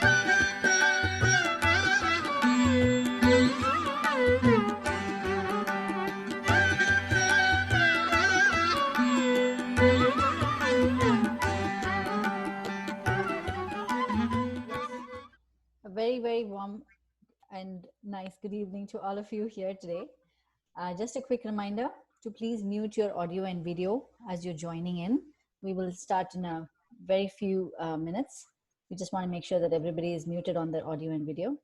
A very, very warm and nice good evening to all of you here today. Just a quick reminder to please mute your audio and video as you're joining in. We will start in a very few minutes. We just want to make sure that everybody is muted on their audio and video.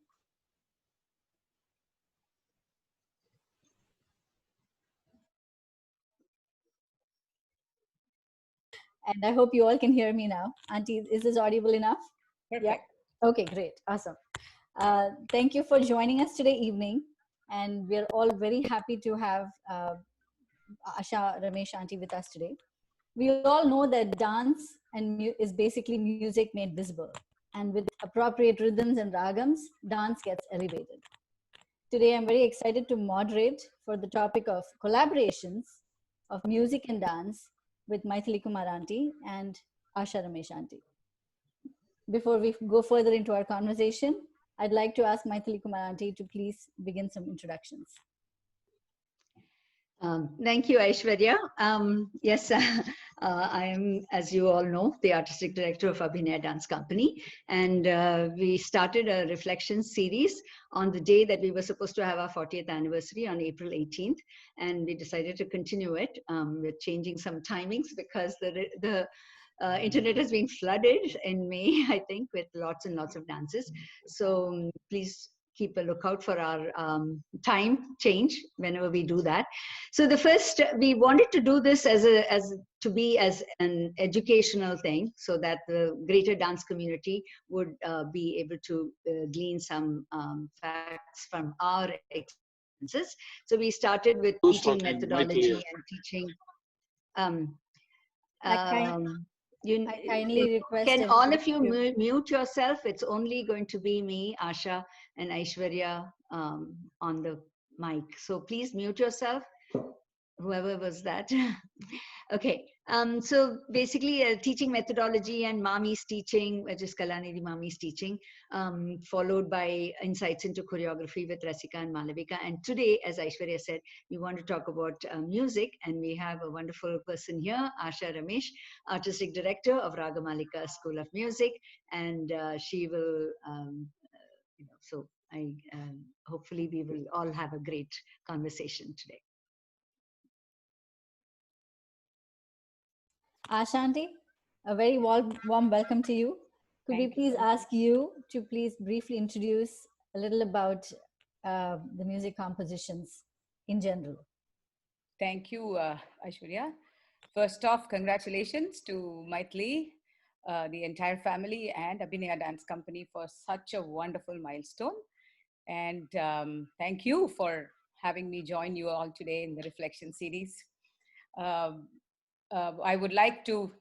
And I hope you all can hear me now. Auntie, is this audible enough? Perfect. Yeah. Okay, great. Awesome. Thank you for joining us today evening. And we're all very happy to have Asha Ramesh Auntie with us today. We all know that dance is basically music made visible. And with appropriate rhythms and ragams, dance gets elevated. Today, I'm very excited to moderate for the topic of collaborations of music and dance with Mythili Kumar Auntie and Asha Ramesh Auntie. Before we go further into our conversation, I'd like to ask Mythili Kumar Auntie to please begin some introductions. Thank you, Aishwarya. Yes, I am, as you all know, the Artistic Director of Abhinaya Dance Company. And we started a reflection series on the day that we were supposed to have our 40th anniversary on April 18th. And we decided to continue it. We're changing some timings because the internet has been flooded in May, I think, with lots and lots of dances. So please keep a lookout for our time change whenever we do that. So the first, we wanted to do this as an educational thing, so that the greater dance community would be able to glean some facts from our experiences. So we started with teaching methodology and teaching. I kindly request. Can all of you mute yourself? It's only going to be me, Asha, and Aishwarya on the mic. So please mute yourself, whoever was that. Okay. So basically, teaching methodology and Mami's teaching, which is Kalanidhi Mami's teaching, followed by insights into choreography with Radhika and Malavika. And today, as Aishwarya said, we want to talk about music, and we have a wonderful person here, Asha Ramesh, Artistic Director of Ragamalika School of Music, and she will, so hopefully we will all have a great conversation today. Ashanti, a very warm welcome to you. Could we please ask you to please briefly introduce a little about the music compositions in general? Thank you, Aishwarya. First off, congratulations to Mythili, the entire family, and Abhinaya Dance Company for such a wonderful milestone. And thank you for having me join you all today in the Reflection series. I would like to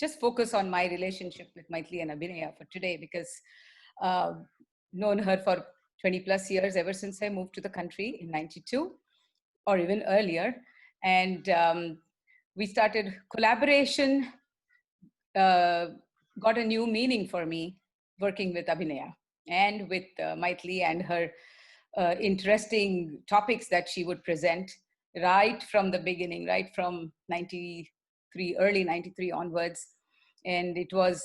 just focus on my relationship with Mythili and Abhinaya for today, because known her for 20 plus years, ever since I moved to the country in '92 or even earlier. And we started collaboration, got a new meaning for me working with Abhinaya and with Mythili and her interesting topics that she would present right from the beginning, right from early 93 onwards. And it was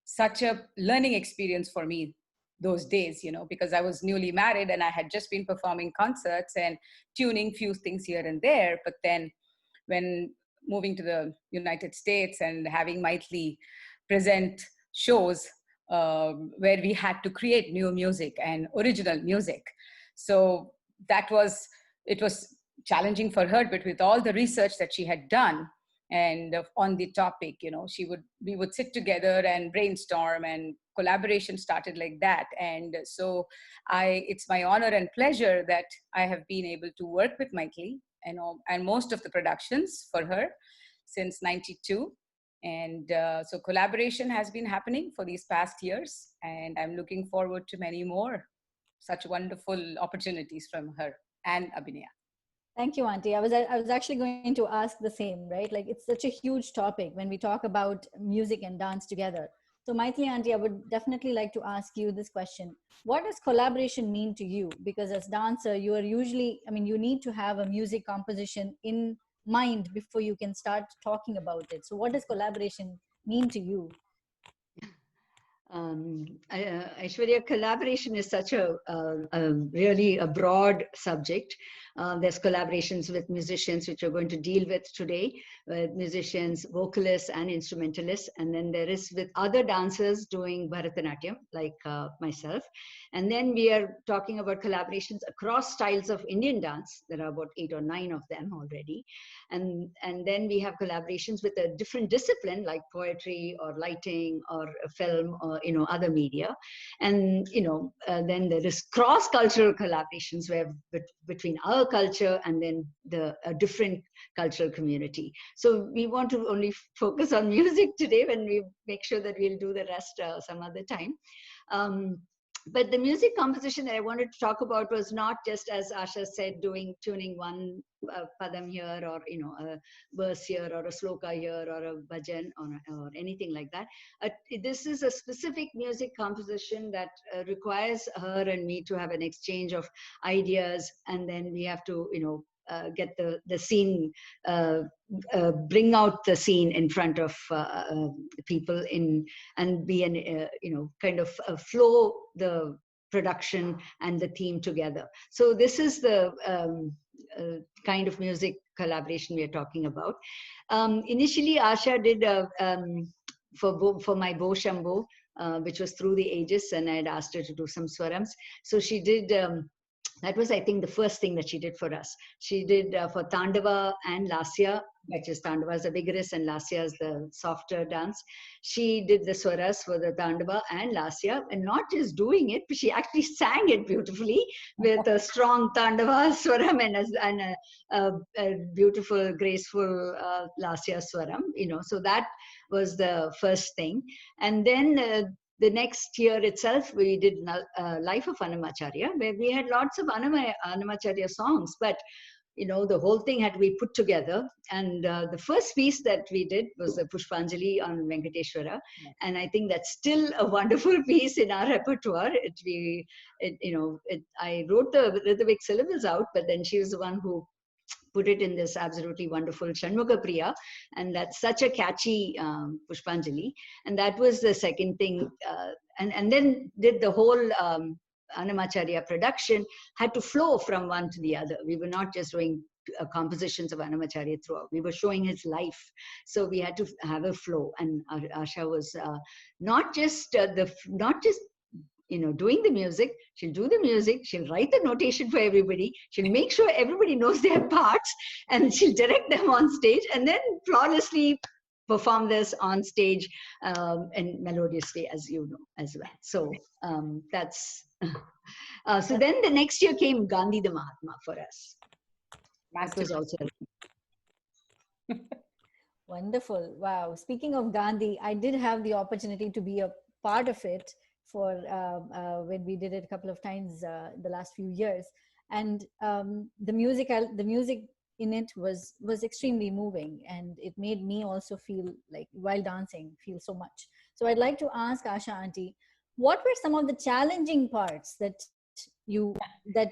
such a learning experience for me those days, because I was newly married and I had just been performing concerts and tuning few things here and there. But then when moving to the United States and having Mythili present shows where we had to create new music and original music. So it was challenging for her, but with all the research that she had done and on the topic, we would sit together and brainstorm, and collaboration started like that. And so it's my honor and pleasure that I have been able to work with Mythili and most of the productions for her since '92. And so collaboration has been happening for these past years, and I'm looking forward to many more such wonderful opportunities from her and Abhinaya. Thank you, Auntie. I was actually going to ask the same, right? Like, it's such a huge topic when we talk about music and dance together. So Mythili Auntie, I would definitely like to ask you this question. What does collaboration mean to you? Because as dancer, you are usually, I mean, you need to have a music composition in mind before you can start talking about it. So what does collaboration mean to you? Aishwarya, collaboration is such a really a broad subject. There's collaborations with musicians, which we're going to deal with today, with musicians, vocalists, and instrumentalists. And then there is with other dancers doing Bharatanatyam, like myself. And then we are talking about collaborations across styles of Indian dance. There are about 8 or 9 of them already. And then we have collaborations with a different discipline, like poetry or lighting or film or other media. And then there is cross-cultural collaborations where between our culture and then a different cultural community. So we want to only focus on music today, when we make sure that we'll do the rest some other time. But the music composition that I wanted to talk about was not just, as Asha said, tuning one padam here, or a verse here, or a sloka here, or a bhajan, or anything like that. This is a specific music composition that requires her and me to have an exchange of ideas, and then we have to get the scene, bring out the scene in front of people and be an kind of flow the production and the theme together. So this is the kind of music collaboration we are talking about. Initially, Asha did for my Bo Shambho, which was Through the Ages, and I had asked her to do some swarams. So she did. That was, I think, the first thing that she did for us. She did for Tandava and Lasya, which is Tandava is the vigorous and Lasya is the softer dance. She did the swaras for the Tandava and Lasya, and not just doing it, but she actually sang it beautifully with a strong Tandava swaram and a beautiful, graceful Lasya swaram. So that was the first thing. And then the next year itself, we did Life of Annamacharya, where we had lots of Annamacharya songs, but the whole thing had to be put together. And the first piece that we did was the Pushpanjali on Venkateshwara. And I think that's still a wonderful piece in our repertoire. I wrote the rhythmic syllables out, but then she was the one who put it in this absolutely wonderful Shanmukha Priya, and that's such a catchy Pushpanjali. And that was the second thing. And then did the whole Annamacharya production had to flow from one to the other. We were not just doing compositions of Annamacharya throughout. We were showing his life. So we had to have a flow. And Asha was not just doing the music. She'll do the music, she'll write the notation for everybody, she'll make sure everybody knows their parts, and she'll direct them on stage, and then flawlessly perform this on stage and melodiously, as you know, as well. So that's so then the next year came Gandhi the Mahatma for us. That was also wonderful. Wow. Speaking of Gandhi, I did have the opportunity to be a part of it for when we did it a couple of times the last few years, and the music in it was extremely moving, and it made me also feel like, while dancing, feel so much. So I'd like to ask Asha Auntie, what were some of the challenging parts that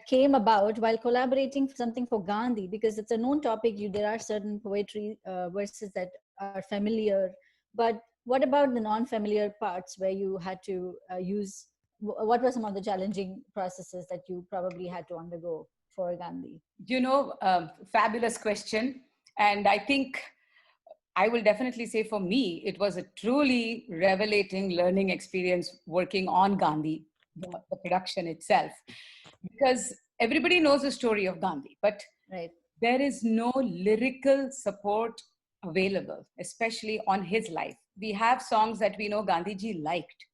came about while collaborating for something for Gandhi? Because it's a known topic. There are certain poetry verses that are familiar, but what about the non-familiar parts where you had to use? What were some of the challenging processes that you probably had to undergo for Gandhi? Fabulous question. And I think I will definitely say, for me, it was a truly revelating learning experience working on Gandhi, the production itself. Because everybody knows the story of Gandhi, but there is no lyrical support available, especially on his life. We have songs that we know Gandhiji liked,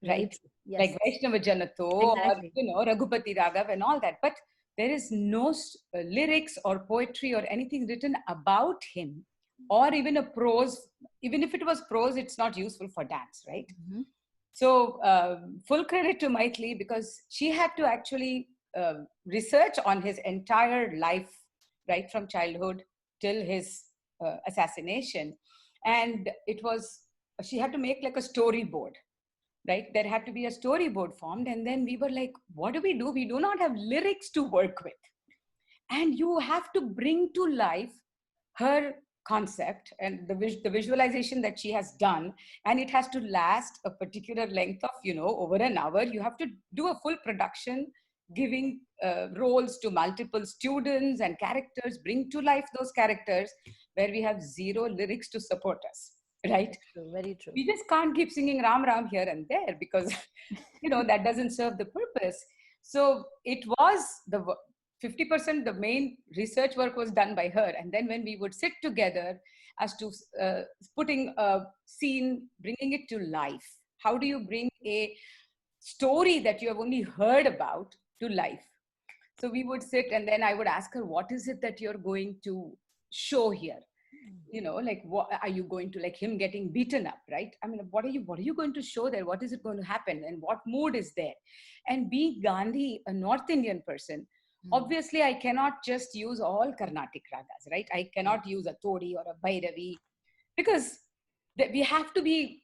right? Yes. Like Vaishnava Janato, exactly. Or Raghupati Raghav and all that. But there is no lyrics or poetry or anything written about him, or even a prose. Even if it was prose, it's not useful for dance, right? Mm-hmm. So full credit to Mythili, because she had to actually research on his entire life, right from childhood till his assassination. And it was she had to make like a storyboard, right? There had to be a storyboard formed. And then we were like, what do? We do not have lyrics to work with. And you have to bring to life her concept and the visualization that she has done. And it has to last a particular length of, over an hour. You have to do a full production, giving roles to multiple students and characters, bring to life those characters where we have zero lyrics to support us, right? True, very true. We just can't keep singing Ram Ram here and there because, that doesn't serve the purpose. So it was 50%, the main research work was done by her. And then when we would sit together as to putting a scene, bringing it to life, how do you bring a story that you have only heard about to life? So we would sit and then I would ask her, what is it that you're going to show here? Like, what are you going to, like him getting beaten up, right? I mean, what are you going to show there? What is it going to happen? And what mood is there? And being Gandhi, a North Indian person, obviously I cannot just use all Carnatic ragas, right? I cannot use a Todi or a Bhairavi because we have to be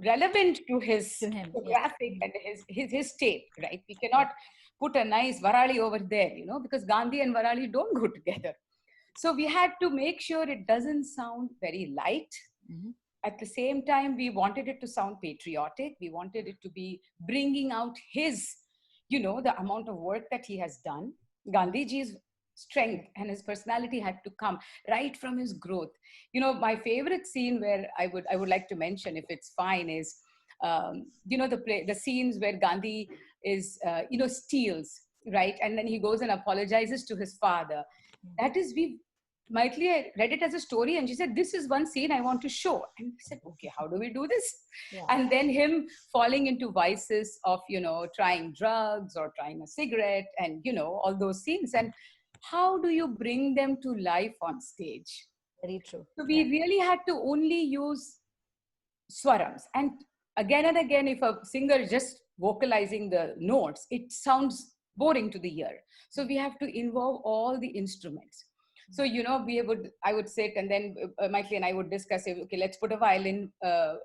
relevant to his graphic and his state, right? We cannot put a nice Varali over there, because Gandhi and Varali don't go together. So we had to make sure it doesn't sound very light. At the same time, we wanted it to sound patriotic. We wanted it to be bringing out his, the amount of work that he has done. Gandhiji's strength and his personality had to come right from his growth. My favorite scene where I would like to mention, if it's fine, is, the scenes where Gandhi is, steals, right? And then he goes and apologizes to his father. That is, Mythili read it as a story and she said, this is one scene I want to show. And we said, okay, how do we do this? Yeah. And then him falling into vices of, trying drugs or trying a cigarette and, all those scenes. And how do you bring them to life on stage? Very true. So we really had to only use swarams. And again, if a singer is just vocalizing the notes, it sounds boring to the ear. So we have to involve all the instruments. So, I would sit and then Mythili and I would discuss, okay, let's put a violin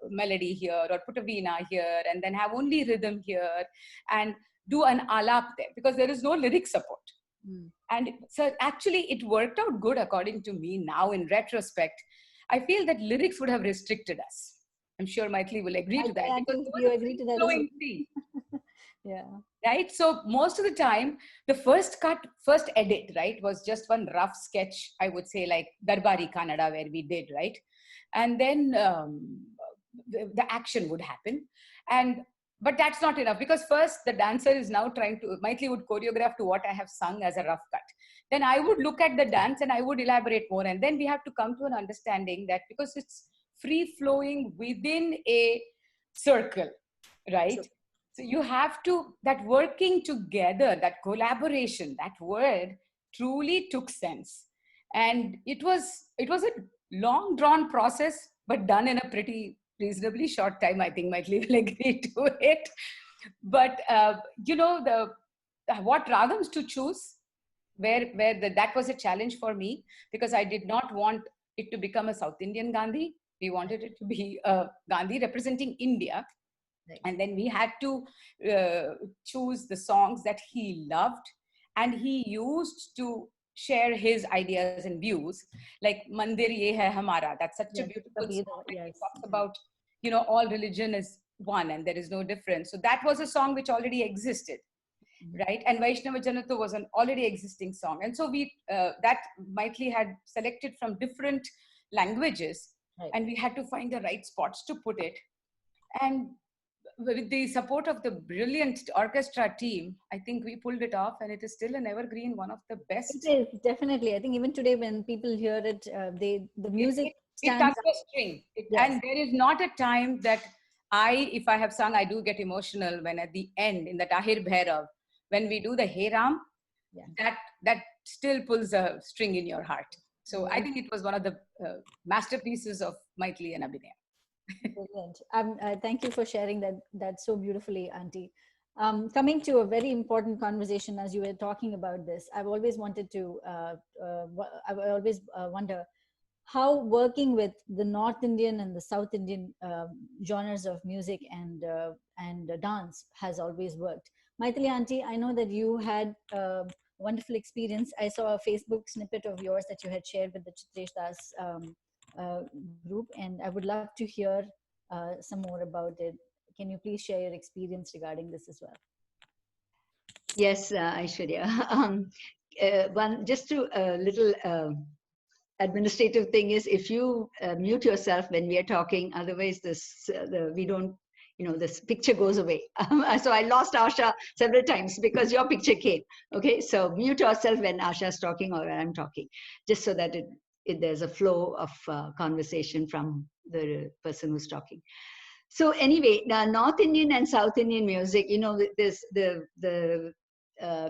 melody here or put a veena here and then have only rhythm here and do an alap there because there is no lyric support. And so actually it worked out good according to me now in retrospect. I feel that lyrics would have restricted us. I'm sure Mythili will agree to that. I think you agree to that. Yeah. Right. So most of the time, the first edit, right, was just one rough sketch, I would say, like Darbari Kannada, where we did, right? And then the action would happen. But that's not enough because first the dancer is now Mythili would choreograph to what I have sung as a rough cut. Then I would look at the dance and I would elaborate more. And then we have to come to an understanding that because it's free flowing within a circle, right? Sure. So you have to, that working together, that collaboration, that word truly took sense. And it was a long drawn process, but done in a pretty reasonably short time. I think Mythili will agree to it. But, what ragams to choose, that was a challenge for me because I did not want it to become a South Indian Gandhi. We wanted it to be a Gandhi representing India. Right. And then we had to choose the songs that he loved and he used to share his ideas and views, like Mandir Ye Hai Hamara. That's such a beautiful song. Yes. It talks about, all religion is one and there is no difference. So that was a song which already existed, right? And Vaishnava Janatu was an already existing song. And so that Mythili had selected from different languages, right. And we had to find the right spots to put it. And with the support of the brilliant orchestra team, I think we pulled it off and it is still an evergreen, one of the best. It is, definitely. I think even today when people hear it, the music it touches a string. Yes. And there is not a time that if I have sung, I do get emotional when at the end in the Tahir Bhairav, when we do the Hey Ram, that still pulls a string in your heart. So I think it was one of the masterpieces of Mythili and Abhinaya. Brilliant. Thank you for sharing that so beautifully, Auntie. Coming to a very important conversation as you were talking about this, I've always wanted to, I always wonder, how working with the North Indian and the South Indian genres of music and dance has always worked. Mythili auntie, I know that you had a wonderful experience. I saw a Facebook snippet of yours that you had shared with the Chitresh Das group, and I would love to hear some more about it. Can you please share your experience regarding this as well? Yes, Aishwarya. Just to a little administrative thing is, if you mute yourself when we are talking, otherwise we don't, this picture goes away. So I lost Asha several times because your picture came. Okay, so mute yourself when Asha is talking or when I'm talking, just so that there's a flow of conversation from the person who's talking. So anyway, North Indian and South Indian music, the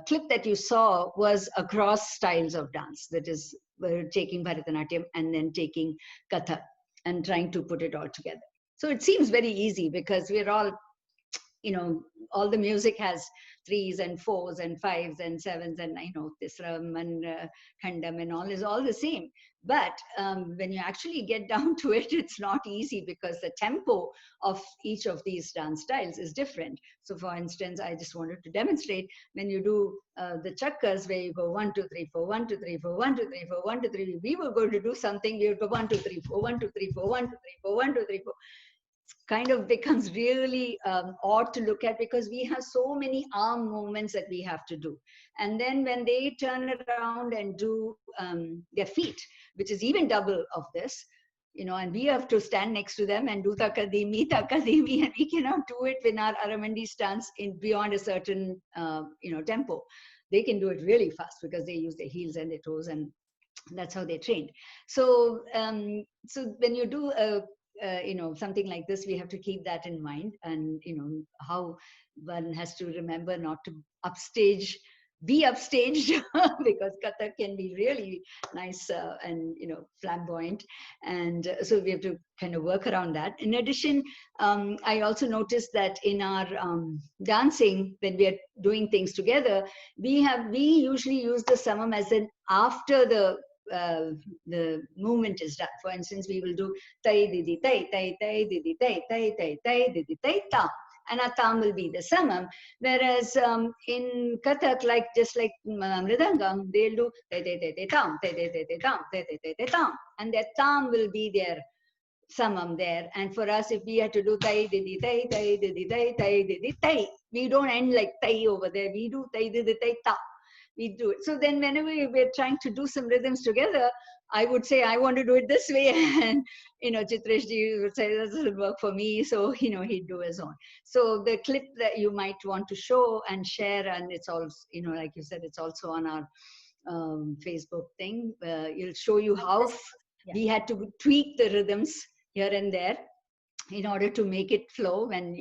clip that you saw was across styles of dance. That is, we're taking Bharatanatyam and then taking Kathak and trying to put it all together. So it seems very easy because we're all, all the music has 3s and 4s and 5s and 7s and, Tisram and Khandam and all is all the same. But when you actually get down to it, it's not easy because the tempo of each of these dance styles is different. So for instance, I just wanted to demonstrate when you do the chakkas where you go 1, 2, 3, 4, 1, 2, 3, 4, 1, 2, 3, 4, 1, 2, 3. We were going to do something, we would go 1, 2, 3, 4, 1, 2, 3, 4, 1, 2, 3, 4, 1, 2, 3, 4. Kind of becomes really odd to look at because we have so many arm movements that we have to do. And then when they turn around and do their feet, which is even double of this, and we have to stand next to them and do takadimi, and we cannot do it in our Aramandi stance beyond a certain, tempo. They can do it really fast because they use their heels and their toes, and that's how they trained. So, so when you do something like this, we have to keep that in mind, and how one has to remember not to be upstaged because Kathak can be really nice and flamboyant, and so we have to kind of work around that. In addition, I also noticed that in our dancing, when we are doing things together, we usually use the samam as an after the movement is done. For instance, we will do tai didi tai tai tai didi tai tai tai tai didi tai tam, and our tam will be the samam. Whereas in Kathak, just like Mridangam, they'll do tai tai tai tai tam, tai tai tai tai tam, tai tai tai tai tam, and their tam will be their samam there. And for us, if we had to do tai didi tai tai didi tai tai didi tai, we don't end like tai over there. We do tai didi tai ta. We do it. So then whenever we're trying to do some rhythms together, I would say, I want to do it this way. And, Chitresh would say, that doesn't work for me. So, he'd do his own. So the clip that you might want to show and share, and it's also, like you said, it's also on our Facebook thing. It'll show you how we had to tweak the rhythms here and there in order to make it flow. And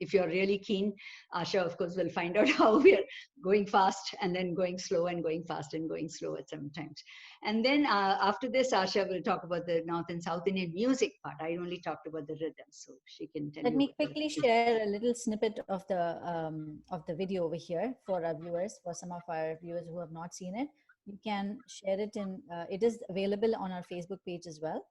if you're really keen, Asha of course will find out how we're going fast and then going slow and going fast and going slow at some times. And then after this, Asha will talk about the North and South Indian music part. I only talked about the rhythm, so she can tell you. Let me quickly share a little snippet of the video over here for our viewers, for some of our viewers who have not seen it. You can share it in, it is available on our Facebook page as well.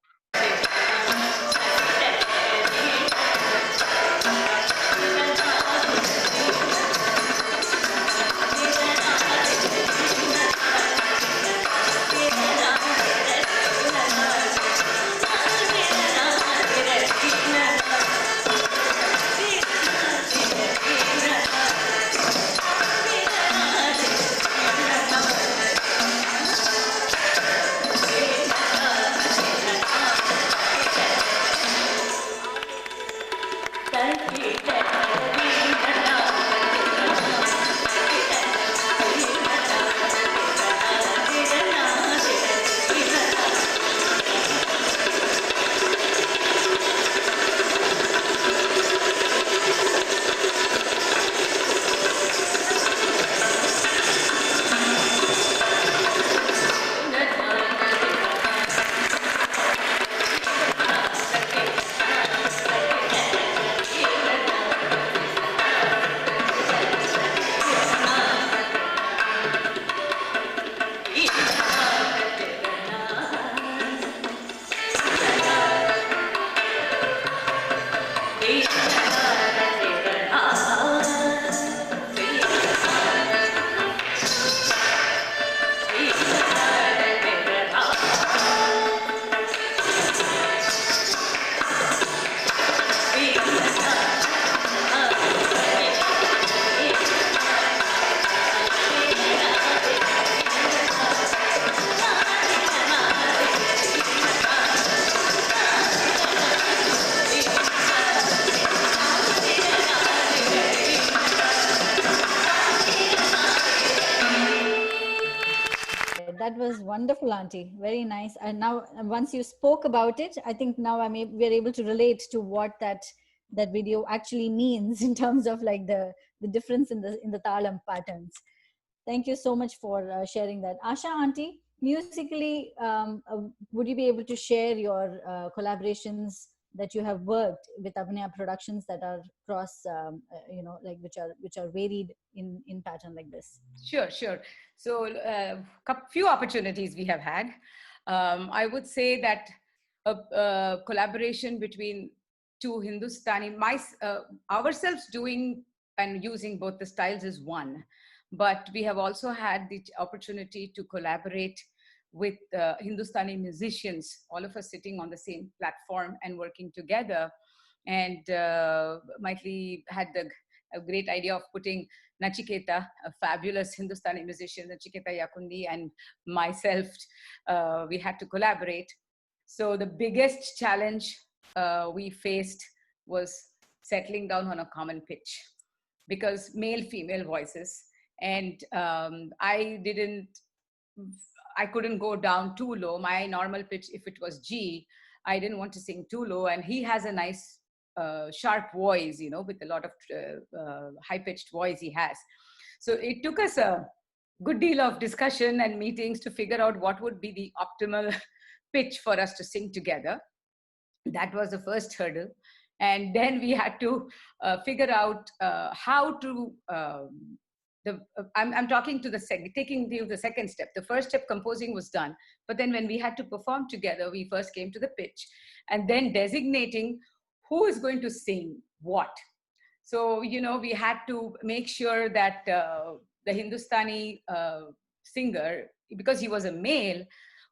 that was wonderful, Auntie. Very nice. And now, once you spoke about it, I think now we're able to relate to what that video actually means in terms of like the difference in the talam patterns. Thank you so much for sharing that. Asha, Auntie, musically, would you be able to share your collaborations that you have worked with Abhinaya Productions that are cross, like which are varied in pattern like this? Sure, sure. So, few opportunities we have had. I would say that a collaboration between two Hindustani, ourselves doing and using both the styles is one. But we have also had the opportunity to collaborate with Hindustani musicians, all of us sitting on the same platform and working together. And Mythili had a great idea of putting Nachiketa, a fabulous Hindustani musician, Nachiketa Yakundi, and myself, we had to collaborate. So the biggest challenge we faced was settling down on a common pitch, because male-female voices. And I couldn't go down too low. My normal pitch, if it was G, I didn't want to sing too low. And he has a nice sharp voice, with a lot of high-pitched voice he has. So it took us a good deal of discussion and meetings to figure out what would be the optimal pitch for us to sing together. That was the first hurdle. And then we had to figure out how to, I'm talking to taking you the second step. The first step, composing, was done. But then when we had to perform together, we first came to the pitch and then designating who is going to sing what. So, we had to make sure that the Hindustani singer, because he was a male,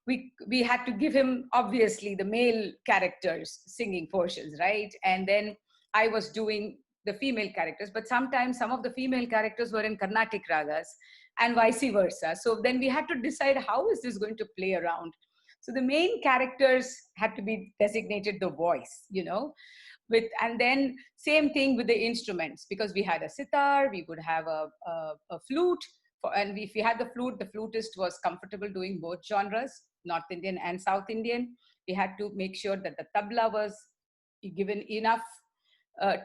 we had to give him, obviously, the male characters singing portions, right? And then I was doing the female characters, but sometimes some of the female characters were in Carnatic ragas and vice versa. So then we had to decide, how is this going to play around? So the main characters had to be designated the voice, and then same thing with the instruments, because we had a sitar, we would have a flute, and if we had the flutist was comfortable doing both genres, North Indian and South Indian. We had to make sure that the tabla was given enough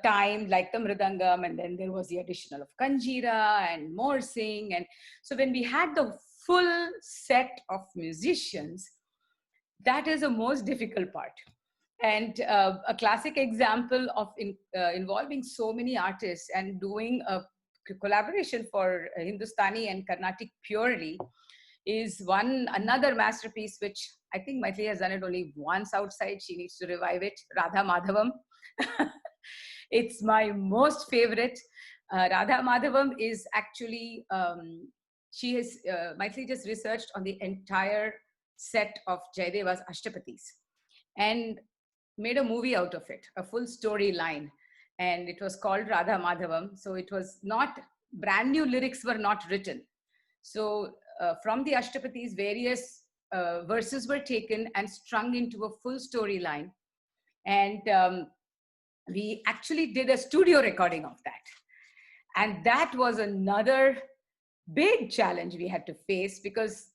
time, like the mridangam, and then there was the additional of kanjira and morsing. And so when we had the full set of musicians, that is the most difficult part. And a classic example of involving so many artists and doing a collaboration for Hindustani and Carnatic purely is another masterpiece, which I think Mythili has done it only once outside. She needs to revive it, Radha Madhavam. It's my most favorite. Radha Madhavam is actually, Mythili just researched on the entire set of Jayadeva's Ashtapatis and made a movie out of it, a full storyline. And it was called Radha Madhavam. So it was not, brand new lyrics were not written. So from the Ashtapatis, various verses were taken and strung into a full storyline. And we actually did a studio recording of that. And that was another big challenge we had to face, because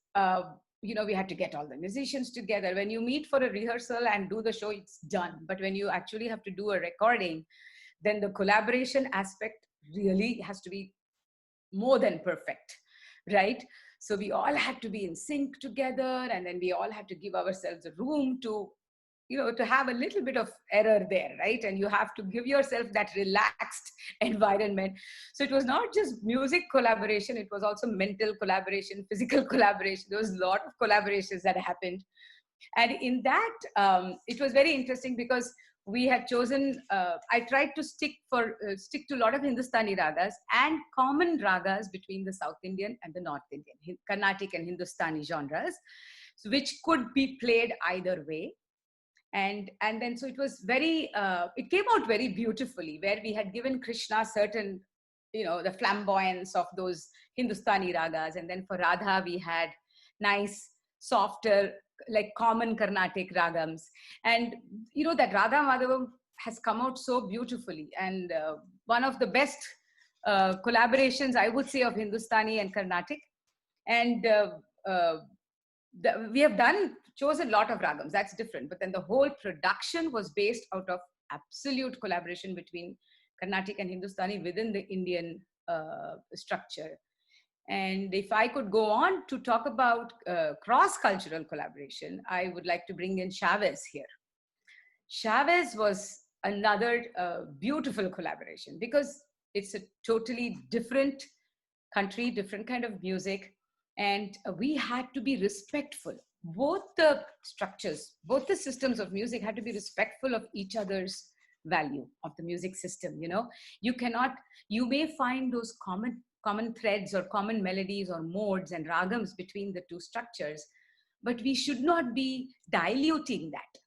we had to get all the musicians together. When you meet for a rehearsal and do the show, it's done. But when you actually have to do a recording, then the collaboration aspect really has to be more than perfect, right? So we all had to be in sync together, and then we all had to give ourselves a room to, to have a little bit of error there, right? And you have to give yourself that relaxed environment. So it was not just music collaboration, it was also mental collaboration, physical collaboration. There was a lot of collaborations that happened. And in that, it was very interesting because we had chosen, I tried to stick to a lot of Hindustani ragas and common ragas between the South Indian and the North Indian, Carnatic and Hindustani genres, which could be played either way. And then, so it was very, it came out very beautifully, where we had given Krishna certain, the flamboyance of those Hindustani ragas. And then for Radha, we had nice, softer, like common Carnatic ragams. And, that Radha Madhavam has come out so beautifully. And one of the best collaborations, I would say, of Hindustani and Carnatic. And we have chose a lot of ragams, that's different, but then the whole production was based out of absolute collaboration between Carnatic and Hindustani within the Indian structure. And if I could go on to talk about cross-cultural collaboration, I would like to bring in Chavez here. Chavez was another beautiful collaboration because it's a totally different country, different kind of music. And we had to be respectful. Both the structures, both the systems of music had to be respectful of each other's value of the music system. You know, you may find those common threads or common melodies or modes and ragams between the two structures, but we should not be diluting that.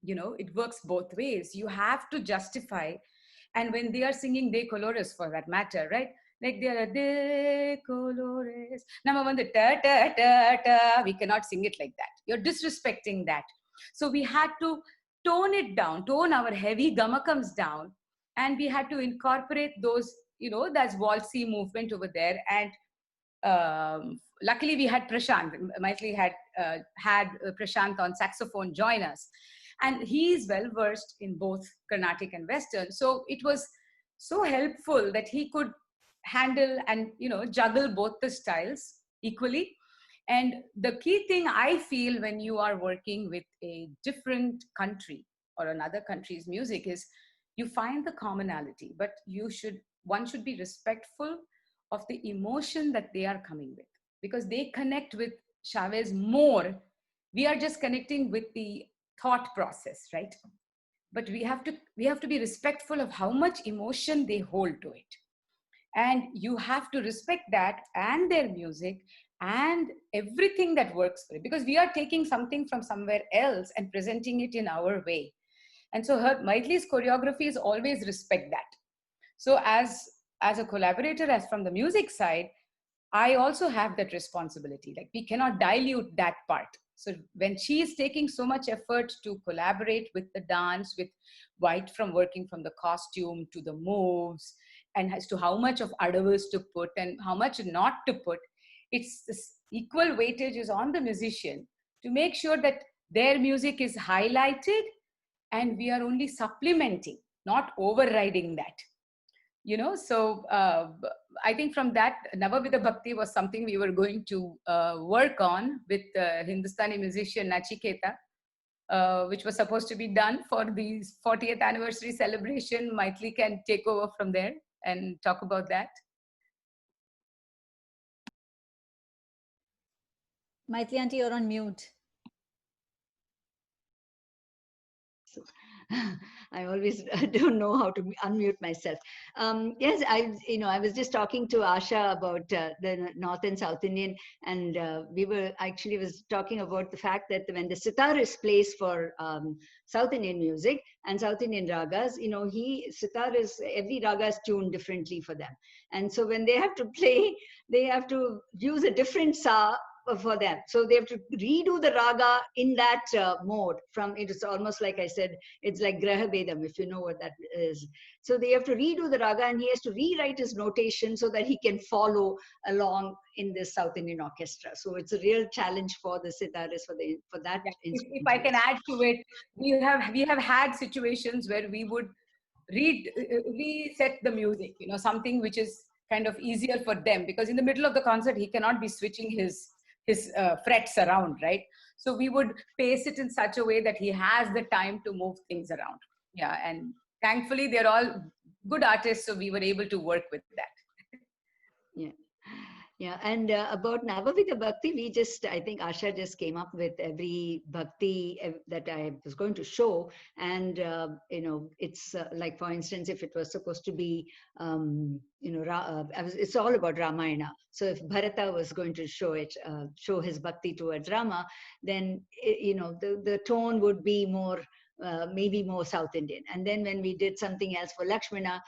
You know, it works both ways. You have to justify. And when they are singing De Colores, for that matter, right? Like they are De Colores. Number one, the ta ta ta ta. We cannot sing it like that. You're disrespecting that. So we had to tone it down, tone our heavy gamakams down, and we had to incorporate those, you know, that's waltzy movement over there. And luckily we had Prashant. Mythili had Prashant on saxophone join us. And he is well versed in both Carnatic and Western. So it was so helpful that he could handle and, you know, juggle both the styles equally. And the key thing I feel when you are working with a different country or another country's music is you find the commonality, but one should be respectful of the emotion that they are coming with, because they connect with Chavez more. We are just connecting with the thought process, right? But we have to be respectful of how much emotion they hold to it. And you have to respect that and their music and everything that works for it, because we are taking something from somewhere else and presenting it in our way. And so Mythili's choreography is always respect that. So as a collaborator, as from the music side, I also have that responsibility. Like, we cannot dilute that part. So when she is taking so much effort to collaborate with the dance, with White from working from the costume to the moves, and as to how much of adavas to put and how much not to put, it's this equal weightage is on the musician to make sure that their music is highlighted and we are only supplementing, not overriding that. You know, so I think from that, Navavidha Bhakti was something we were going to work on with Hindustani musician Nachiketa, which was supposed to be done for the 40th anniversary celebration. Mythili can take over from there and talk about that. Mythili aunty, you're on mute. I always don't know how to unmute myself. Yes, I was just talking to Asha about the North and South Indian, and we were actually was talking about the fact that when the sitar is placed for South Indian music and South Indian ragas, you know, sitar is, every raga is tuned differently for them. And so when they have to play, they have to use a different sa for them. So they have to redo the raga in that mode. It's almost like I said, it's like Graha Bedam, if you know what that is. So they have to redo the raga, and he has to rewrite his notation so that he can follow along in this South Indian orchestra. So it's a real challenge for the sitarist for that. Yeah. If I can add to it, we have had situations where we would reset the music, you know, something which is kind of easier for them, because in the middle of the concert he cannot be switching his frets around, right? So we would pace it in such a way that he has the time to move things around. Yeah, and thankfully they're all good artists, so we were able to work with that. Yeah. Yeah, and about Navavidha Bhakti, I think Asha just came up with every Bhakti that I was going to show. And, you know, it's like, for instance, if it was supposed to be, you know, it's all about Ramayana. So if Bharata was going to show his Bhakti towards Rama, then, you know, the tone would be more, maybe more South Indian. And then when we did something else for Lakshmana,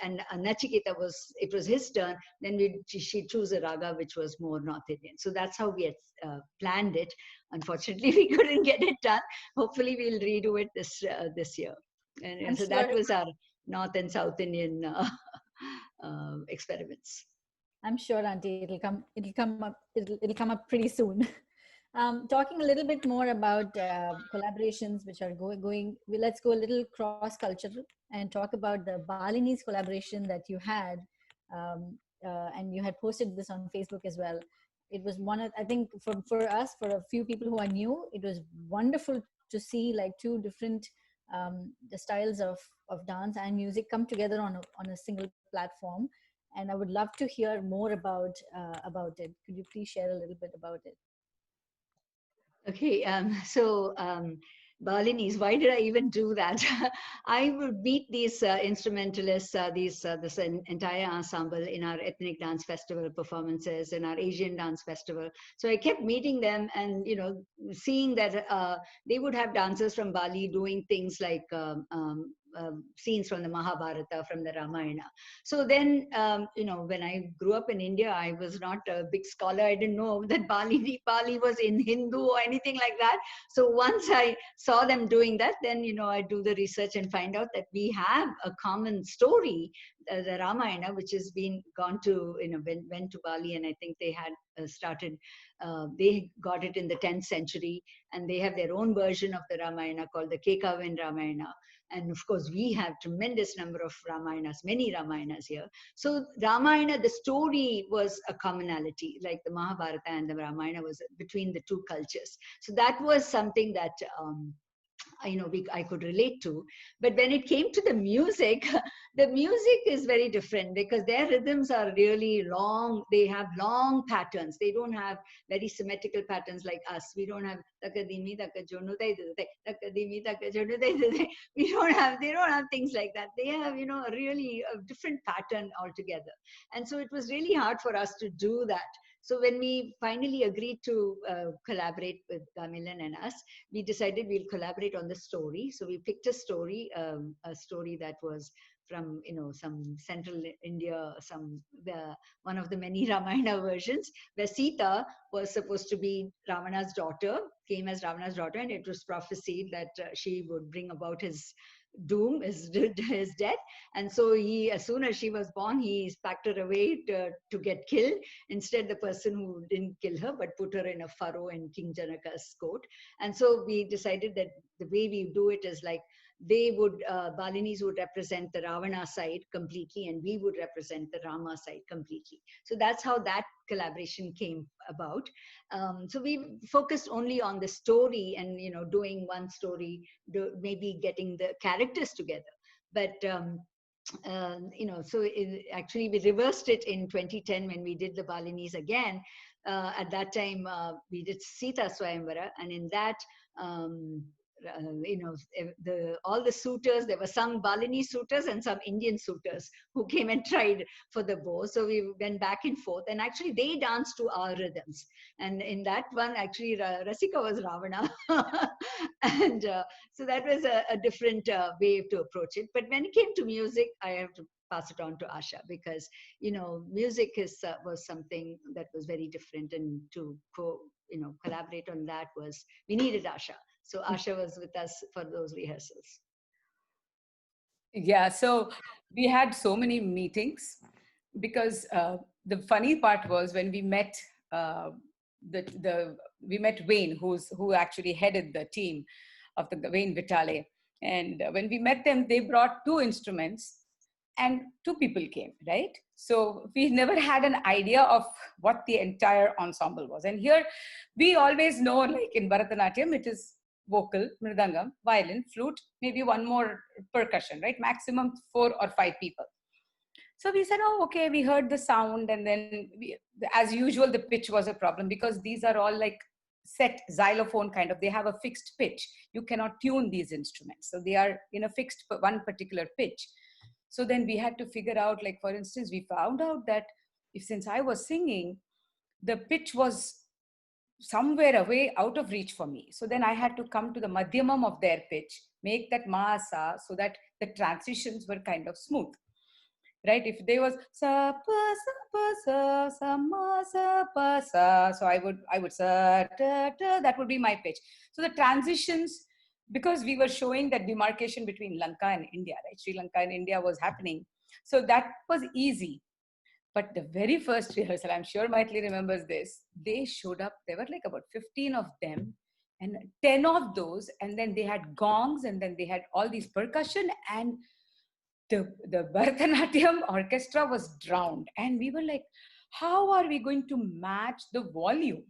and Nachiketa it was his turn, then she chose a raga which was more North Indian. So that's how we had planned it. Unfortunately, we couldn't get it done. Hopefully, we'll redo it this year. And so that was our North and South Indian experiments. I'm sure, Auntie, it'll come up pretty soon. Talking a little bit more about collaborations which are going, let's go a little cross-cultural and talk about the Balinese collaboration that you had, and you had posted this on Facebook as well. It was one of, I think, for us, for a few people who are new, it was wonderful to see like two different the styles of dance and music come together on a single platform. And I would love to hear more about it. Could you please share a little bit about it? Okay, Balinese, why did I even do that? I would meet these instrumentalists, entire ensemble in our ethnic dance festival performances, in our Asian dance festival. So I kept meeting them and, seeing that they would have dancers from Bali doing things like scenes from the Mahabharata, from the Ramayana. So then, when I grew up in India, I was not a big scholar. I didn't know that Bali was in Hindu or anything like that. So once I saw them doing that, then, I do the research and find out that we have a common story, the Ramayana, which has been gone to, went to Bali, and I think they had started, they got it in the 10th century, and they have their own version of the Ramayana called the Kekavin Ramayana. And of course, we have tremendous number of Ramayanas, many Ramayanas here. So Ramayana, the story was a commonality, like the Mahabharata and the Ramayana was between the two cultures. So that was something that I could relate to. But when it came to the music, the music is very different because their rhythms are really long. They have long patterns. They don't have very symmetrical patterns like us. We don't have takadimi takajonudai takadimi takajonudai. They don't have things like that. They have a really a different pattern altogether. And so it was really hard for us to do that. So when we finally agreed to collaborate with Gamilan and us, we decided we'll collaborate on the story. So we picked a story that was from some central India, one of the many Ramayana versions, where Sita was supposed to be Ravana's daughter, came as Ravana's daughter, and it was prophesied that she would bring about his doom, his death. And so as soon as she was born, he packed her away to get killed. Instead, the person who didn't kill her but put her in a furrow in King Janaka's court. And so we decided that the way we do it is like Balinese would represent the Ravana side completely, and we would represent the Rama side completely. So that's how that collaboration came about. So we focused only on the story and, doing one story, maybe getting the characters together. But, actually we reversed it in 2010 when we did the Balinese again. At that time, we did Sita Swayamvara, and in that, all the suitors, there were some Balinese suitors and some Indian suitors who came and tried for the bow. So we went back and forth, and actually they danced to our rhythms. And in that one, actually Rasika was Ravana. And so that was a different way to approach it. But when it came to music, I have to pass it on to Asha, because music was something that was very different, and to collaborate on that we needed Asha. So Asha was with us for those rehearsals. Yeah, so we had so many meetings because the funny part was when we met we met Wayne, who actually headed the team of the Wayne Vitale. And when we met them, they brought 2 instruments and 2 people came, right? So we never had an idea of what the entire ensemble was. And here we always know, like in Bharatanatyam, it is vocal, mridangam, violin, flute, maybe one more percussion, right? Maximum 4 or 5 people. So we said, oh, okay, we heard the sound. And then as usual, the pitch was a problem because these are all like set xylophone kind of, they have a fixed pitch. You cannot tune these instruments. So they are in a fixed one particular pitch. So then we had to figure out, like, for instance, we found out that since I was singing, the pitch was somewhere away out of reach for me. So then I had to come to the madhyamam of their pitch, make that ma-sa, so that the transitions were kind of smooth, right? If there was sa pa sa ma sa pa sa, so I would sa ta ta, that would be my pitch. So the transitions, because we were showing that demarcation between Lanka and India, right? Sri Lanka and India was happening. So that was easy. But the very first rehearsal, I'm sure Mythili remembers this, they showed up, there were like about 15 of them, and 10 of those, and then they had gongs, and then they had all these percussion, and the Bharatanatyam orchestra was drowned. And we were like, how are we going to match the volume?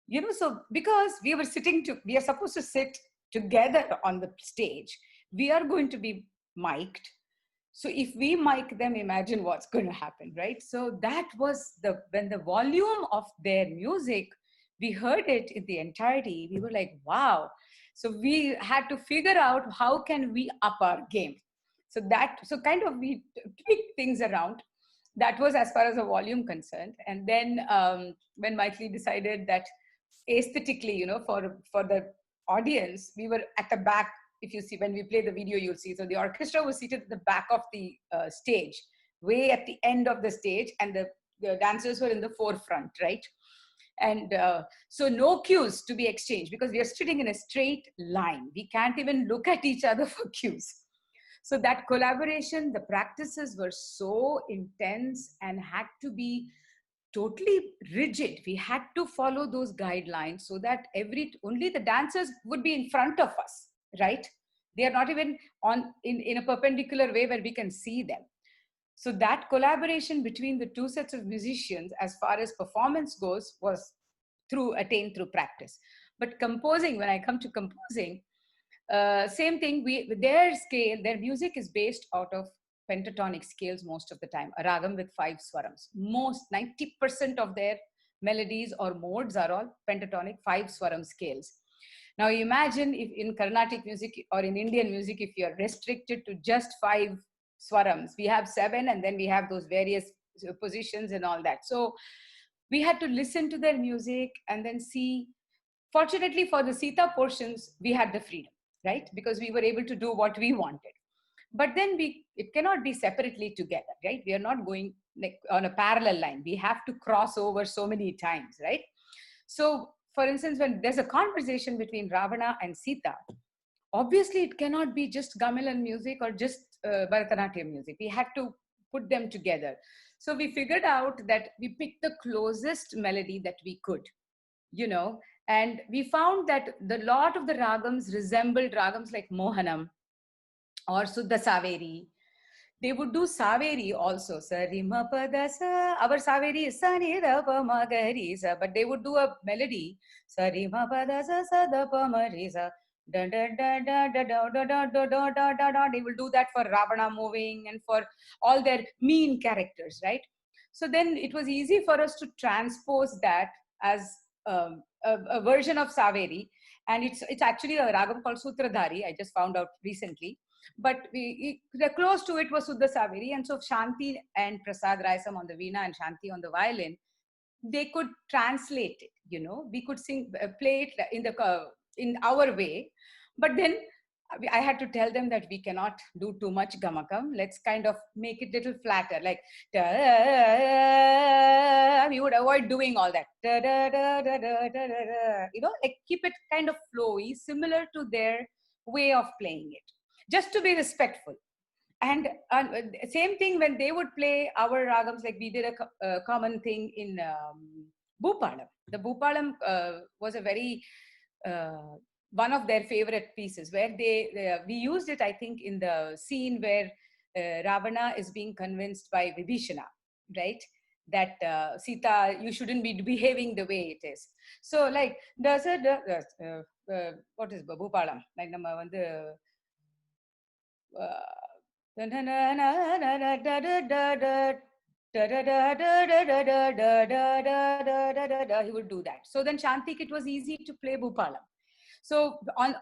You know, so because we are supposed to sit together on the stage, we are going to be mic'd. So if we mic them, imagine what's going to happen, right? So that was when the volume of their music, we heard it in the entirety, we were like, wow. So we had to figure out how can we up our game. So kind of we tweaked things around. That was as far as the volume concerned. And then when Mythili decided that aesthetically, you know, for the audience, we were at the back. If you see, when we play the video, you'll see. So the orchestra was seated at the back of the stage, way at the end of the stage, and the dancers were in the forefront, right? And so no cues to be exchanged because we are sitting in a straight line. We can't even look at each other for cues. So that collaboration, the practices were so intense and had to be totally rigid. We had to follow those guidelines so that only the dancers would be in front of us, right? They are not even in a perpendicular way where we can see them. So that collaboration between the two sets of musicians, as far as performance goes, was attained through practice. But composing, when I come to composing, same thing. Their music is based out of pentatonic scales most of the time, a ragam with 5 swarams. 90% of their melodies or modes are all pentatonic 5 swaram scales. Now imagine if in Carnatic music or in Indian music, if you're restricted to just 5 swarams, we have 7 and then we have those various positions and all that. So we had to listen to their music and then see. Fortunately for the Sita portions, we had the freedom, right? Because we were able to do what we wanted. But then it cannot be separately together, right? We are not going like on a parallel line. We have to cross over so many times, right? So for instance, when there's a conversation between Ravana and Sita, obviously it cannot be just Gamelan music or just Bharatanatyam music. We had to put them together. So we figured out that we picked the closest melody that we could, you know, and we found that the lot of the ragams resembled ragams like Mohanam or Suddha Saveri. They would do Saveri also. Our Saveri is Sani Rapa Magarisa, but they would do a melody. Sarima Padasa Sadapa Marisa. They will do that for Ravana moving and for all their mean characters, right? So then it was easy for us to transpose that as a version of Saveri, and it's actually a ragam called Sutradhari. I just found out recently, but the close to it was Suddha Saveri, and so Shanthi and Prasad Raisam on the veena and Shanthi on the violin, they could translate it. You know, we could play it in our way, but then I had to tell them that we cannot do too much gamakam. Let's kind of make it a little flatter, like we would avoid doing all that. You know, like keep it kind of flowy, similar to their way of playing it, just to be respectful. And same thing when they would play our ragams, like we did a common thing in Bhupalam. The Bhupalam was a very one of their favorite pieces where we used it, I think, in the scene where Ravana is being convinced by Vibhishana, right? That Sita, you shouldn't be behaving the way it is. So like, what is Bhupalam? Like, he would do that. So then Shantik, it was easy to play Bhupalam. So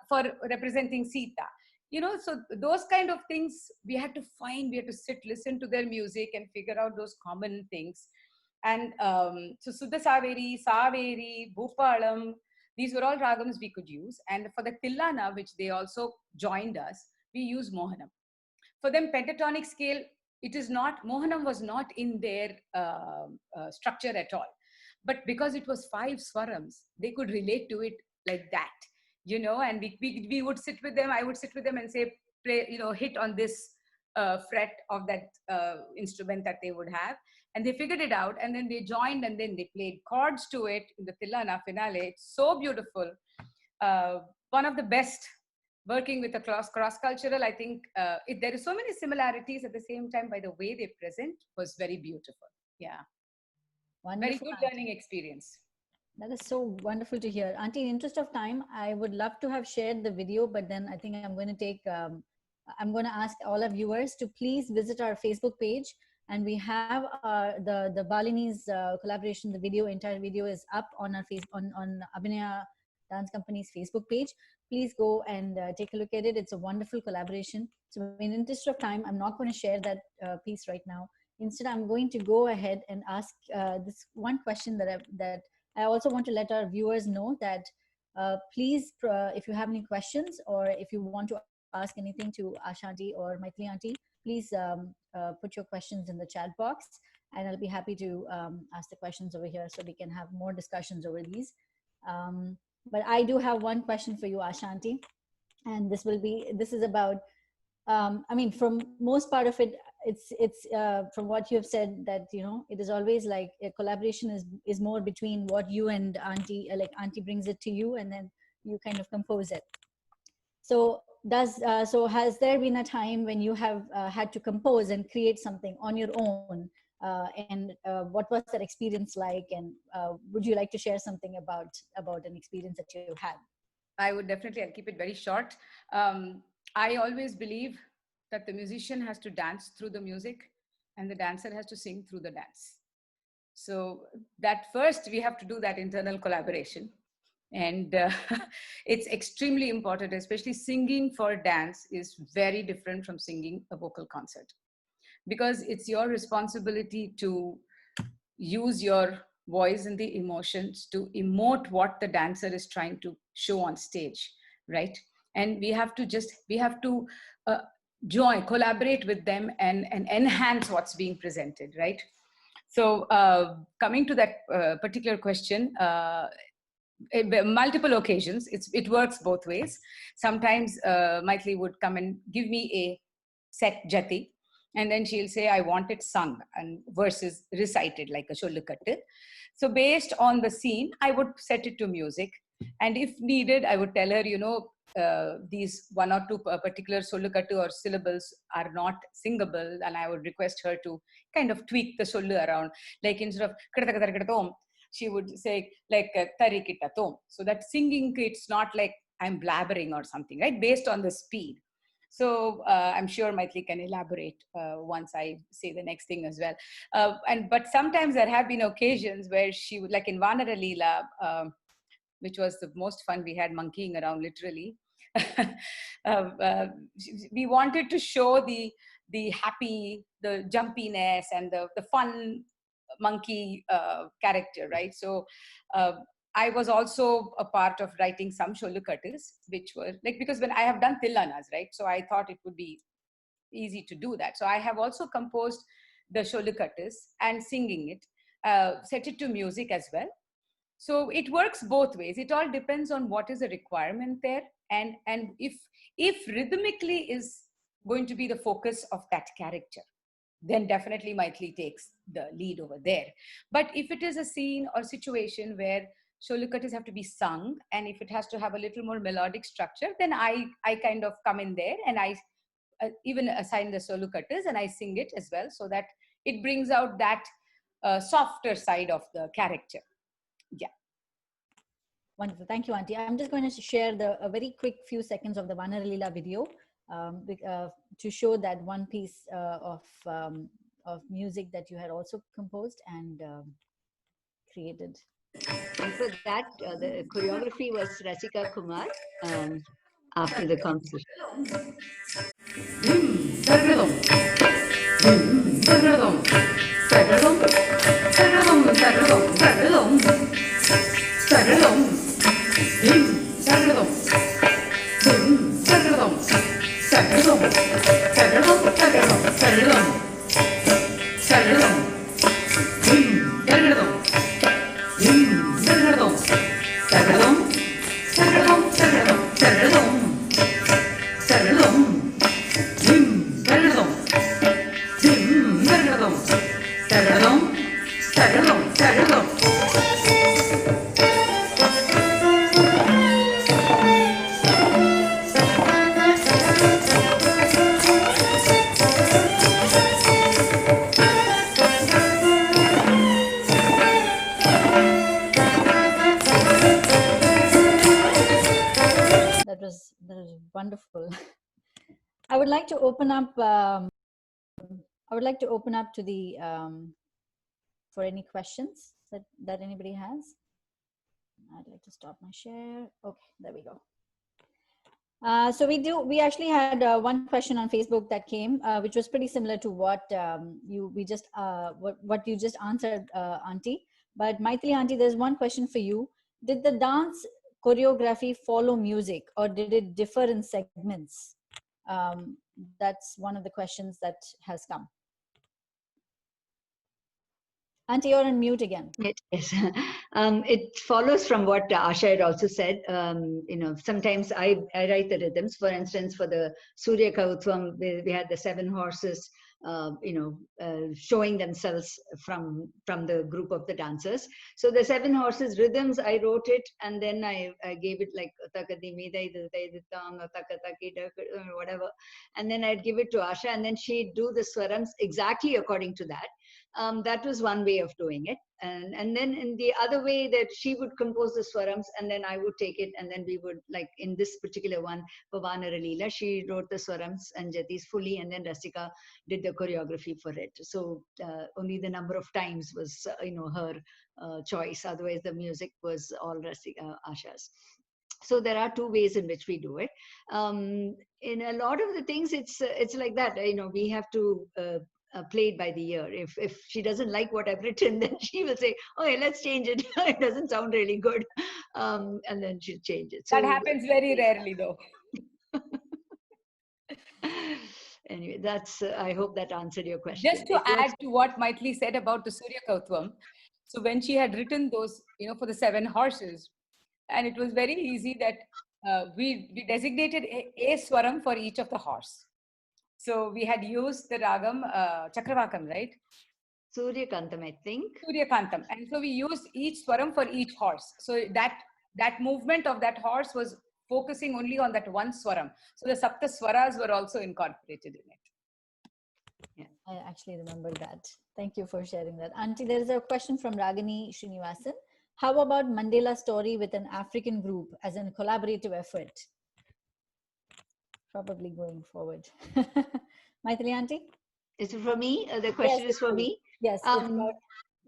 for representing Sita, you know, so those kind of things we had to sit, listen to their music and figure out those common things. And so Suddha Saveri, Bhupalam, these were all ragams we could use. And for the Tillana, which they also joined us, we use Mohanam. For them, pentatonic scale, Mohanam was not in their structure at all. But because it was 5 swarams, they could relate to it like that, you know, and we would sit with them, I would sit with them and say, play, you know, hit on this fret of that instrument that they would have. And they figured it out, and then they joined, and then they played chords to it in the Tilana finale. It's so beautiful. One of the best, working with a cross-cultural. I think there is so many similarities at the same time by the way they present was very beautiful. Yeah. Wonderful. Very good learning experience. That is so wonderful to hear. Auntie, in interest of time, I would love to have shared the video, but then I think I'm going to take, I'm going to ask all our viewers to please visit our Facebook page. And we have the Balinese collaboration, the video, entire video is up on our on Abhinaya Dance Company's Facebook page. Please go and take a look at it. It's a wonderful collaboration. So in interest of time, I'm not going to share that piece right now. Instead, I'm going to go ahead and ask this one question that I also want to let our viewers know that please, if you have any questions or if you want to ask anything to Asha Auntie or Mythili Auntie, please put your questions in the chat box, and I'll be happy to ask the questions over here so we can have more discussions over these. But I do have one question for you, Asha Auntie, and this is about, I mean, from most part of it, it's from what you have said that, you know, it is always like a collaboration is more between what you and Auntie, like Auntie brings it to you and then you kind of compose it. So so has there been a time when you have had to compose and create something on your own? And what was that experience like? And would you like to share something about an experience that you had? I would definitely, I'll keep it very short. I always believe that the musician has to dance through the music and the dancer has to sing through the dance. So that first we have to do that internal collaboration. And it's extremely important, especially singing for dance is very different from singing a vocal concert, because it's your responsibility to use your voice and the emotions to emote what the dancer is trying to show on stage, right? And we have to collaborate with them and enhance what's being presented, right? So coming to that particular question, multiple occasions, it works both ways. Sometimes Mythili would come and give me a set jati, and then she'll say, I want it sung and verses recited like a shollukattu. So based on the scene, I would set it to music. And if needed, I would tell her, you know, these one or two particular sollukattu or syllables are not singable, and I would request her to kind of tweak the sollu around. Like instead of she would say like tarikitatom. So that singing, it's not like I'm blabbering or something, right? Based on the speed. So I'm sure Mythili can elaborate once I say the next thing as well. But sometimes there have been occasions where she would, like in Vaanara Leela, which was the most fun we had, monkeying around literally. We wanted to show the happy, the jumpiness and the fun monkey character, right? So I was also a part of writing some shollukattus, which were like, because when I have done tillanas, right? So I thought it would be easy to do that. So I have also composed the shollukattus and singing it, set it to music as well. So it works both ways. It all depends on what is the requirement there. And if rhythmically is going to be the focus of that character, then definitely Mythili takes the lead over there. But if it is a scene or situation where shollukattus have to be sung, and if it has to have a little more melodic structure, then I kind of come in there and I even assign the shollukattus and I sing it as well, so that it brings out that softer side of the character. Yeah. Wonderful. Thank you, Auntie. I'm just going to share a very quick few seconds of the Vaanara Leela video to show that one piece of music that you had also composed and created. And for that, the choreography was Radhika Kumar after the concert. That was wonderful. I would like to open up. I would like to open up to the for any questions that anybody has. I'd like to stop my share. Okay, there we go. So we actually had one question on Facebook that came, which was pretty similar to what what you just answered, Auntie. But Mythili Auntie, there's one question for you. Did the dance choreography follow music, or did it differ in segments? That's one of the questions that has come. Auntie, you're on mute again. It is. It follows from what Asha had also said. Sometimes I write the rhythms. For instance, for the Surya Kautvam, we had the 7 horses, showing themselves from the group of the dancers. So the 7 horses rhythms, I wrote it, and then I gave it like whatever, and then I'd give it to Asha, and then she'd do the swarams exactly according to that. That was one way of doing it. And then in the other way, that she would compose the swarams, and then I would take it, and then we would, like in this particular one for Vaanara Leela, she wrote the swarams and jatis fully, and then Radhika did the choreography for it. So only the number of times was her choice. Otherwise the music was all Asha's. So there are 2 ways in which we do it. In a lot of the things, it's like that. We have to play it by the ear. If she doesn't like what I've written, then she will say, "Okay, let's change it. It doesn't sound really good," and then she'll change it. So, that happens very rarely, though. Anyway, that's. I hope that answered your question. Just to add to what Mythili said about the Surya Kautvam, so when she had written those, for the 7 horses, and it was very easy that we designated a swaram for each of the horse. So we had used the ragam Chakravakam, right? Surya Kantam, I think. Surya Kantam. And so we used each swaram for each horse. So that movement of that horse was focusing only on that one swaram. So the Sapta Swaras were also incorporated in it. Yeah, I actually remember that. Thank you for sharing that. Auntie, there is a question from Ragini Srinivasan. How about Mandela Story with an African group as a collaborative effort? Probably going forward. Mythili Auntie? Is it for me? The question is for me? Yes.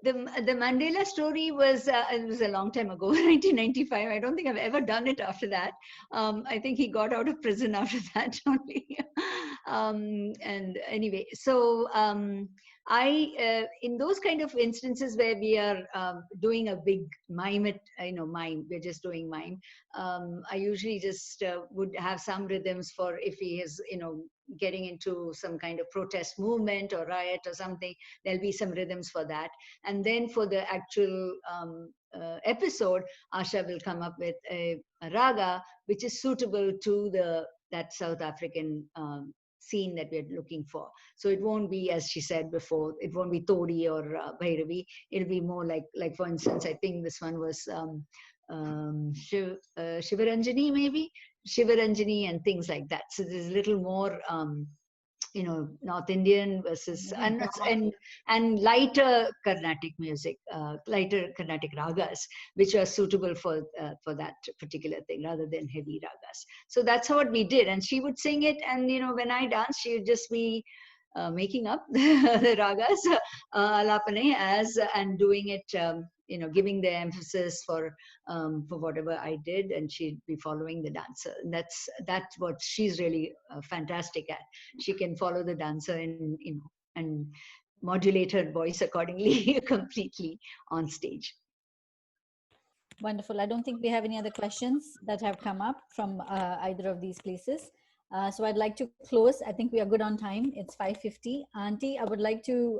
The Mandela Story was, it was a long time ago, 1995. I don't think I've ever done it after that. I think he got out of prison after that only. And anyway, so in those kind of instances where we are doing a big mime, we're just doing mime. I usually just would have some rhythms for if he is, getting into some kind of protest movement or riot or something, there'll be some rhythms for that. And then for the actual episode, Asha will come up with a raga which is suitable to that South African scene that we're looking for. So it won't be, as she said before, it won't be Todi or Bhairavi. It'll be more like for instance, I think this one was Shivaranjani, maybe Shivaranjani and things like that. So there's a little more North Indian versus and lighter Carnatic music, lighter Carnatic ragas, which are suitable for that particular thing rather than heavy ragas. So that's what we did, and she would sing it, and when I danced, she would just be making up the ragas, alapane and doing it. Giving the emphasis for whatever I did, and she'd be following the dancer. And that's what she's really fantastic at. She can follow the dancer and modulate her voice accordingly completely on stage. Wonderful. I don't think we have any other questions that have come up from either of these places. So I'd like to close. I think we are good on time. It's 5:50. Auntie, I would like to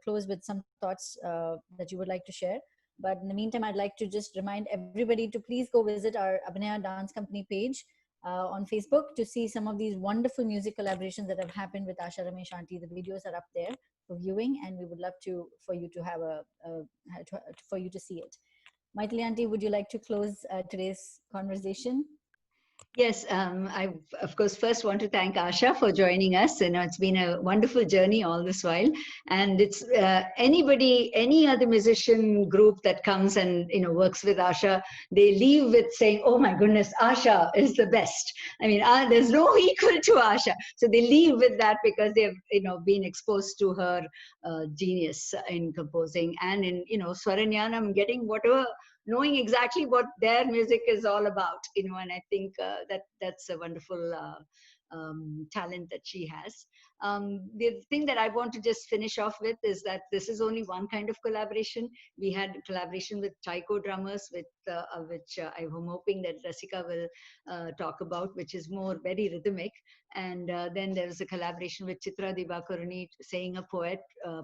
close with some thoughts that you would like to share. But in the meantime, I'd like to just remind everybody to please go visit our Abhinaya Dance Company page. on Facebook to see some of these wonderful music collaborations that have happened with Asha Ramesh Aunty. The videos are up there for viewing, and we would love for you to have for you to see it. Mythili Aunty, would you like to close today's conversation? Yes, I of course first want to thank Asha for joining us. It's been a wonderful journey all this while, and it's any other musician group that comes and works with Asha, they leave with saying, "Oh my goodness, Asha is the best." I mean, there's no equal to Asha. So they leave with that because they've been exposed to her genius in composing and in Swaranyanam, getting whatever, knowing exactly what their music is all about, and I think that's a wonderful talent that she has. The thing that I want to just finish off with is that this is only one kind of collaboration. We had collaboration with taiko drummers, which I'm hoping that Radhika will talk about, which is more very rhythmic. And then there was a collaboration with Chitra Divakaruni saying a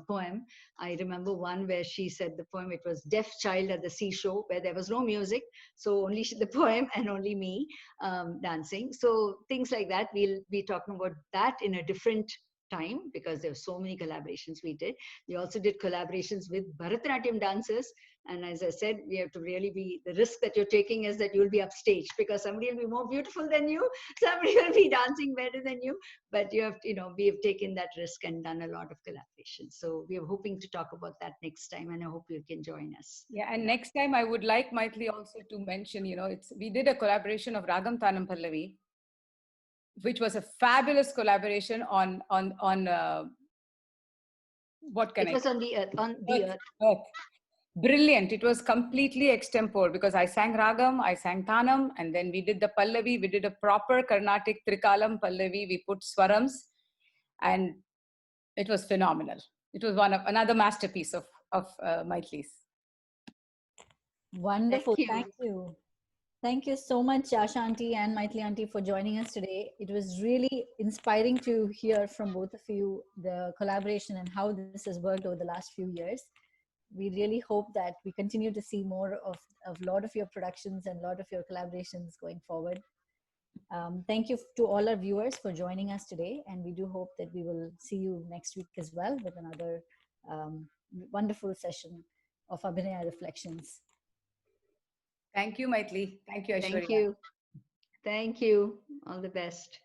poem. I remember one where she said the poem, it was Deaf Child at the Seashore, where there was no music, so only the poem and only me dancing. So things like that, we'll be talking about that in a different time because there were so many collaborations we did. We also did collaborations with Bharatanatyam dancers. And as I said, we have to really the risk that you're taking is that you'll be upstaged because somebody will be more beautiful than you, somebody will be dancing better than you, but we have taken that risk and done a lot of collaboration. So we are hoping to talk about that next time, and I hope you can join us. Yeah, and next time I would like Mythili also to mention, we did a collaboration of Ragam Tanam Pallavi, which was a fabulous collaboration on what can it was on the earth. Brilliant. It was completely extempore because I sang Ragam, I sang Tanam, and then we did the Pallavi. We did a proper Carnatic Trikalam Pallavi. We put Swarams, and it was phenomenal. It was another masterpiece of Mythili's. Wonderful. Thank you. Thank you so much, Asha Aunty and Mythili Aunty, for joining us today. It was really inspiring to hear from both of you the collaboration and how this has worked over the last few years. We really hope that we continue to see more of a lot of your productions and a lot of your collaborations going forward. Thank you to all our viewers for joining us today, and we do hope that we will see you next week as well with another wonderful session of Abhinaya Reflections. Thank you, Mythili. Thank you, Aishwarya. Thank you. Thank you. All the best.